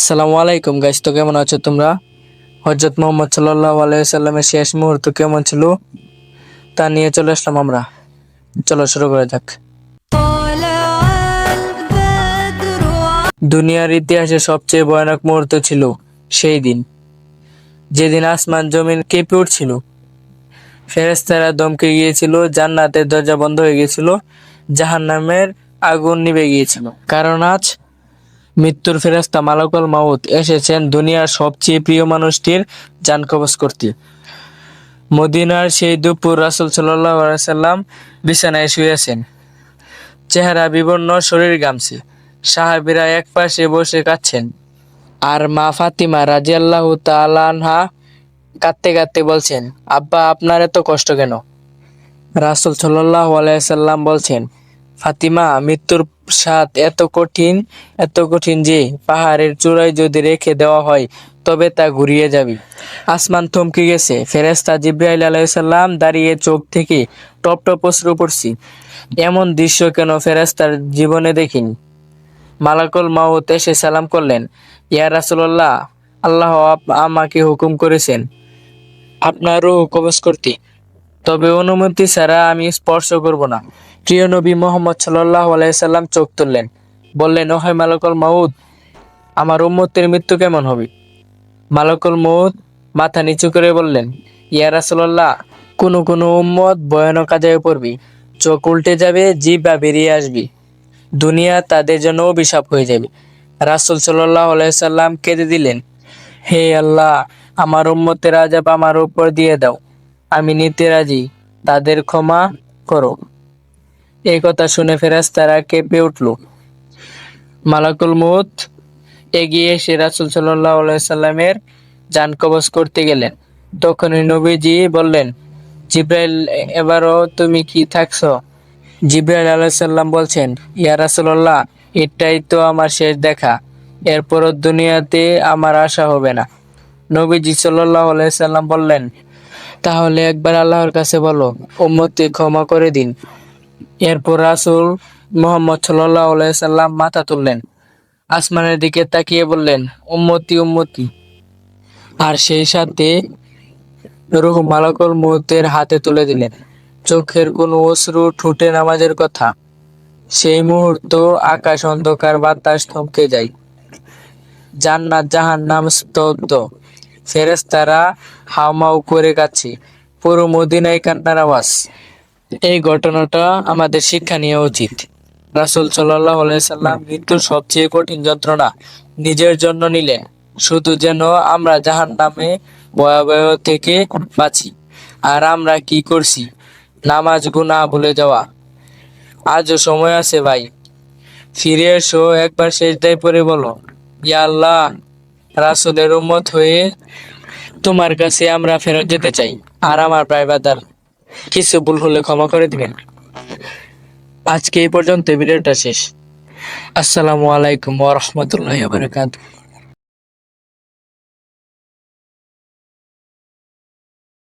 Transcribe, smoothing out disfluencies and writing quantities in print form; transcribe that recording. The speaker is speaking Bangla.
আসসালামু আলাইকুম গাইস, তো কেমন আছো তোমরা? হযরত মুহাম্মদ সাল্লাল্লাহু আলাইহি সাল্লামের শেষ মুহূর্ত কেমন ছিল তা নিয়ে চলে আসলাম আমরা। চলো শুরু করা যাক। দুনিয়ার ইতিহাসে সবচেয়ে ভয়ানক মুহূর্ত ছিল সেই দিন, যেদিন আসমান জমিন কেঁপে উঠছিল, ফেরেশতারা দমকে গিয়েছিল, জান্নাতের দরজা বন্ধ হয়ে গিয়েছিল, জাহান্নামের আগুন নিভে গিয়েছিল। কারণ আজ মৃত্যুর ফেরেশতা মালাকুল মাউত এসেছেন দুনিয়ার সবচেয়ে প্রিয় মানুষটির জান কবজ করতে। মদিনার সেই দুপুর রাসূল সাল্লাল্লাহু আলাইহি সাল্লাম বিছানায় শুয়েছেন, চেহারা বিবর্ণ, শরীর গামছে। সাহাবীরা একপাশে বসে কাঁদছেন, আর মা ফাতিমা রাদিয়াল্লাহু তাআলা আনহা কাঁদতে কাঁদতে বলছেন, আব্বা, আপনার এত কষ্ট কেন? রাসূল সাল্লাল্লাহু আলাইহি সাল্লাম বলছেন, ফাতিমা, মৃত্যুর স্বাদ এত কঠিন যে পাহাড়ের চূড়ায় যদি রেখে দেওয়া হয় তবে তা ঘুরিয়ে যাবে। আসমান থমকে গেছে, ফেরেশতা জিবরাইল আলাইহিস সালাম দাঁড়িয়ে, চোখ থেকে টপ টপ অশ্রু পড়ছে। এমন দৃশ্য কেন ফেরেশতার জীবনে দেখিনি। মালাকুল মাউত এসে সালাম করলেন, ইয়া রাসূলুল্লাহ, আল্লাহ আমাকে হুকুম করেছেন আপনার রূহ কবজ করতে, তবে অনুমতি ছাড়া আমি স্পর্শ করব না। প্রিয় নবী মুহাম্মদ সাল্লাল্লাহু আলাইহি সাল্লাম চোখ তুললেন, বললেন, ও হয় মালাকুল মাউত, আমার উম্মতের মৃত্যু কেমন হবে? মালাকুল মউত মাথা নিচু করে বললেন, ইয়া রাসূলুল্লাহ, কোন উম্মত ভয়ানক আযাবে পড়বে, চোখ উল্টে যাবে, জিহ্বা বেরিয়ে আসবে, দুনিয়া তাদের জন্য অভিশাপ হয়ে যাবে। রাসূল সাল্লাল্লাহু আলাইহি সাল্লাম কেঁদে দিলেন, হে আল্লাহ, আমার উম্মতের আযাব আমার উপর দিয়ে দাও, আমি নিতে রাজি, তাদের ক্ষমা করো। এই কথা শুনে ফেরেশতারা কেঁপে উঠল। মালাকুল মউত এগিয়ে এসে রাসূল সাল্লাল্লাহু আলাইহি সাল্লামের জান কবজ করতে গেলেন। তখনই নবীজি বললেন, জিবরাইল, এবারও তুমি কি থাকছো? জিবরাইল আলাইহিস সালাম বলছেন, ইয়া রাসূলুল্লাহ, এটাই তো আমার শেষ দেখা, এরপরও দুনিয়াতে আমার আশা হবে না। নবীজি সাল্লাল্লাহু আলাইহি সাল্লাম বললেন, তাহলে একবার আল্লাহর কাছে বলো, উম্মতকে ক্ষমা করে দিন। এরপর রাসূল মুহাম্মদ সাল্লাল্লাহু আলাইহি সাল্লাম মাথা তুললেন, আসমানের দিকে তাকিয়ে বললেন, উম্মতি উম্মতি, আর সেই সাথে রূহ মালাকুল মউতের হাতে তুলে দিলেন। চোখের কোনো অশ্রু, ঠোঁটে নামাজের কথা। সেই মুহূর্ত আকাশ অন্ধকার, বাতাস থমকে যায়, জান্নাত জাহান্নাম স্তব্ধ, ফেরেশতারা হাউমাউ করে কাছে, পুরো মদিনায় কান্নার আওয়াজ। এই ঘটনাটা আমাদের শিক্ষা নেওয়া উচিত। রাসূল সাল্লাল্লাহু আলাইহি সাল্লাম মৃত্যুর সবচেয়ে কঠিন যন্ত্রণা নিজের জন্য নিলেন, শুধু যেন আমরা জাহান্নামে ভয়াবহ থেকে বাঁচি। আর আমরা কি করছি? নামাজ, গুনাহ ভুলে যাওয়া। আজও সময় আছে ভাই, ফিরে এসো, একবার সেজদায় পড়ে বলো, ইয়া আল্লাহ, রাসূলের উম্মত হয়ে তোমার কাছে আমরা ফেরত যেতে চাই, আর আমার প্রায় বাদার কিছু ভুল হলে ক্ষমা করে দিবেন। আজকে এই পর্যন্ত, ভিডিওটা শেষ। আসসালামু আলাইকুম ওয়া রাহমাতুল্লাহি ওয়া বারাকাতুহু।